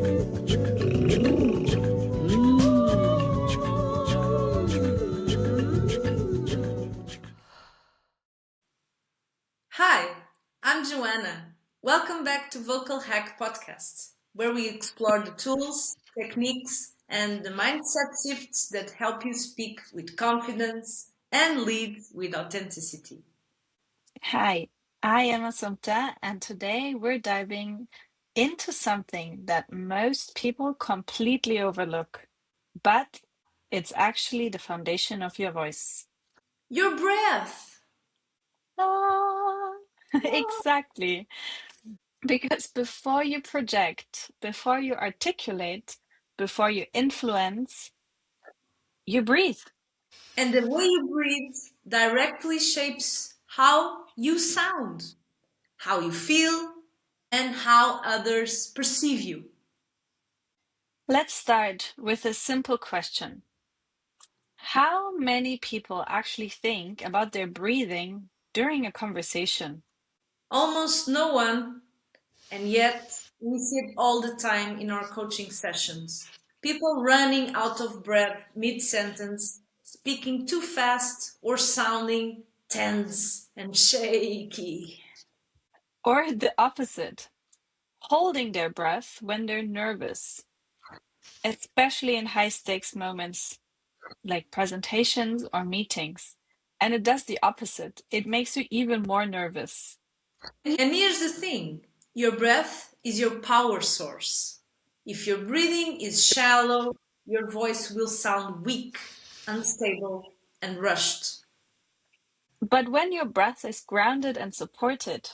Hi, I'm Joana. Welcome back to Vocal Hack Podcast, where we explore the tools, techniques, and the mindset shifts that help you speak with confidence and lead with authenticity. Hi, I am Assumpta, and today we're diving into something that most people completely overlook, but it's actually the foundation of your voice. Your breath! Ah, exactly. Because before you project, before you articulate, before you influence, you breathe. And the way you breathe directly shapes how you sound, how you feel, and how others perceive you. Let's start with a simple question. How many people actually think about their breathing during a conversation? Almost no one. And yet, we see it all the time in our coaching sessions. People running out of breath mid sentence, speaking too fast, or sounding tense and shaky. Or the opposite, holding their breath when they're nervous, especially in high stakes moments like presentations or meetings. And it does the opposite, it makes you even more nervous. And here's the thing, your breath is your power source. If your breathing is shallow, your voice will sound weak, unstable, and rushed. But when your breath is grounded and supported,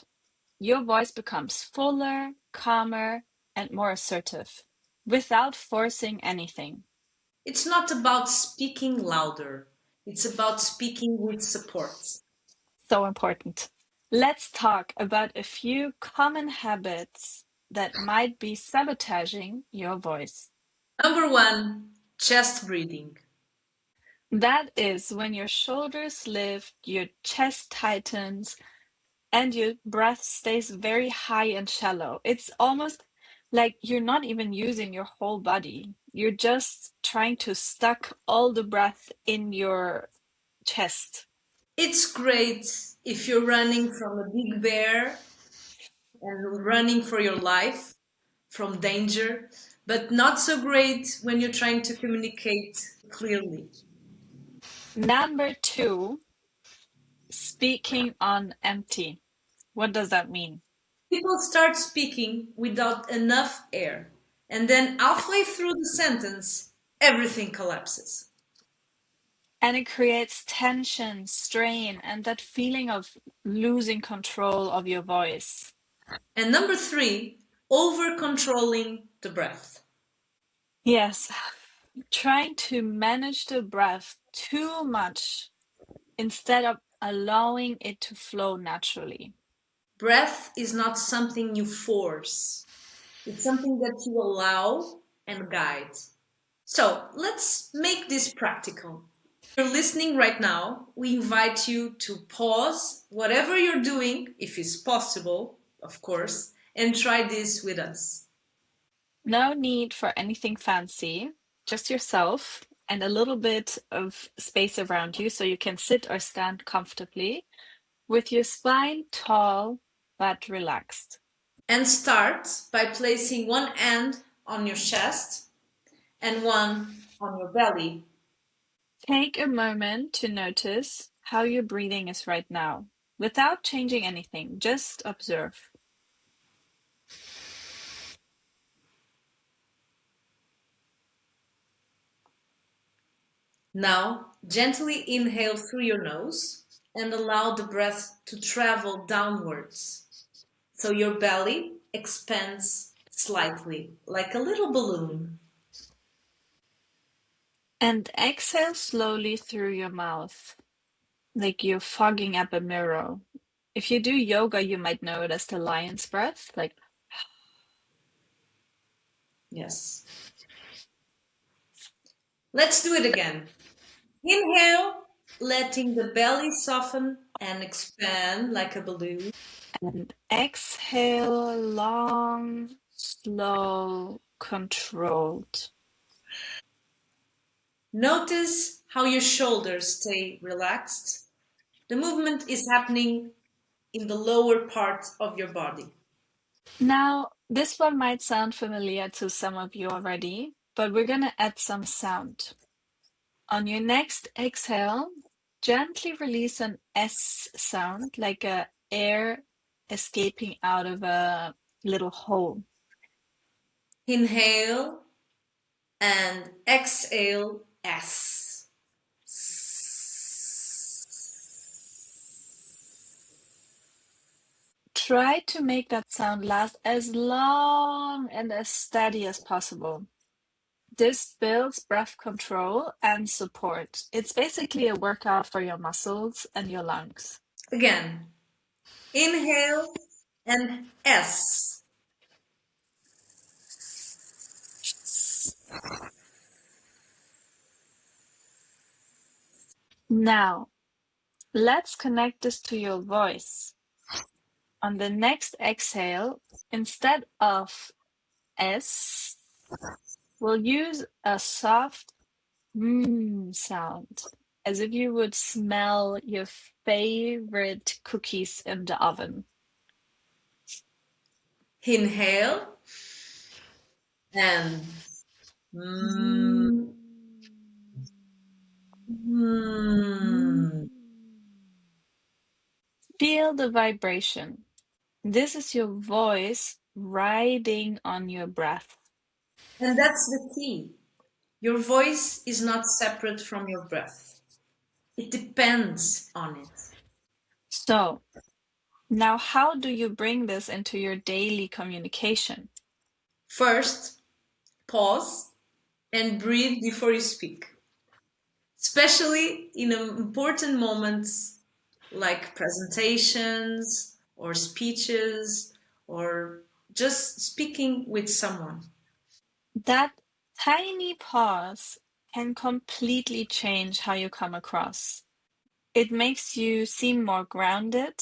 your voice becomes fuller, calmer, and more assertive without forcing anything. It's not about speaking louder, it's about speaking with support. So important. Let's talk about a few common habits that might be sabotaging your voice. Number one, chest breathing. That is when your shoulders lift, your chest tightens, and your breath stays very high and shallow. It's almost like you're not even using your whole body. You're just trying to stuck all the breath in your chest. It's great if you're running from a big bear and running for your life from danger, but not so great when you're trying to communicate clearly. Number two, speaking on empty. What does that mean? People start speaking without enough air, and then halfway through the sentence, everything collapses. And it creates tension, strain, and that feeling of losing control of your voice. And number three, over controlling the breath. Yes, trying to manage the breath too much instead of allowing it to flow naturally. Breath is not something you force, it's something that you allow and guide. So let's make this practical. If you're listening right now, we invite you to pause whatever you're doing, if it's possible, of course, and try this with us. No need for anything fancy, just yourself and a little bit of space around you so you can sit or stand comfortably with your spine tall but relaxed. And start by placing one hand on your chest and one on your belly. Take a moment to notice how your breathing is right now without changing anything, just observe. Now, gently inhale through your nose and allow the breath to travel downwards. So your belly expands slightly, like a little balloon. And exhale slowly through your mouth, like you're fogging up a mirror. If you do yoga, you might know it as the lion's breath, like. Yes. Let's do it again. Inhale, letting the belly soften and expand like a balloon. And exhale long, slow, controlled. Notice how your shoulders stay relaxed. The movement is happening in the lower part of your body. Now, this one might sound familiar to some of you already, but we're going to add some sound. On your next exhale, gently release an S sound, like a air escaping out of a little hole. Inhale and exhale S. Try to make that sound last as long and as steady as possible. This builds breath control and support. It's basically a workout for your muscles and your lungs. Again, inhale and S. Now, let's connect this to your voice. On the next exhale, instead of S, we'll use a soft sound, as if you would smell your favorite cookies in the oven. Inhale and mm, mm. Feel the vibration. This is your voice riding on your breath. And that's the key. Your voice is not separate from your breath. It depends on it. So, now how do you bring this into your daily communication? First, pause and breathe before you speak, especially in important moments like presentations or speeches or just speaking with someone. That tiny pause can completely change how you come across. It makes you seem more grounded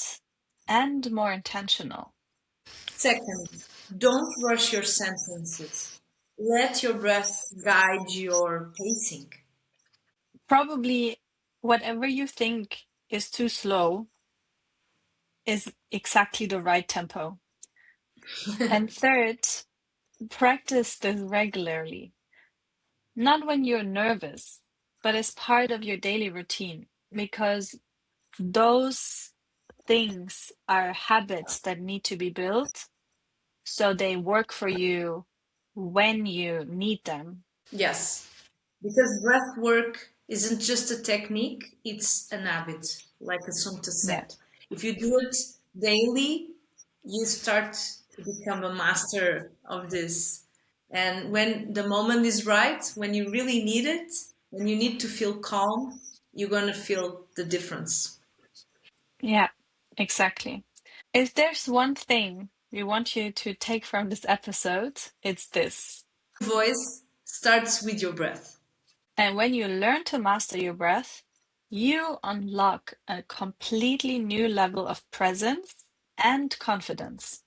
and more intentional. Second, don't rush your sentences. Let your breath guide your pacing. Probably whatever you think is too slow is exactly the right tempo. And third, practice this regularly. Not when you're nervous, but as part of your daily routine, because those things are habits that need to be built so they work for you when you need them. Yes, because breath work isn't just a technique, it's an habit, like Assumpta Yeah. said. If you do it daily, you start to become a master of this. And when the moment is right, when you really need it, when you need to feel calm, you're going to feel the difference. Yeah, exactly. If there's one thing we want you to take from this episode, it's this. Voice starts with your breath. And when you learn to master your breath, you unlock a completely new level of presence and confidence.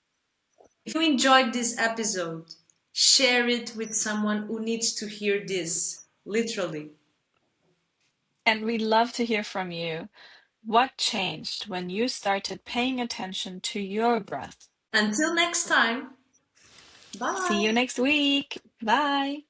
If you enjoyed this episode, share it with someone who needs to hear this, literally. And we love to hear from you. What changed when you started paying attention to your breath? Until next time, See you bye. next week. Bye.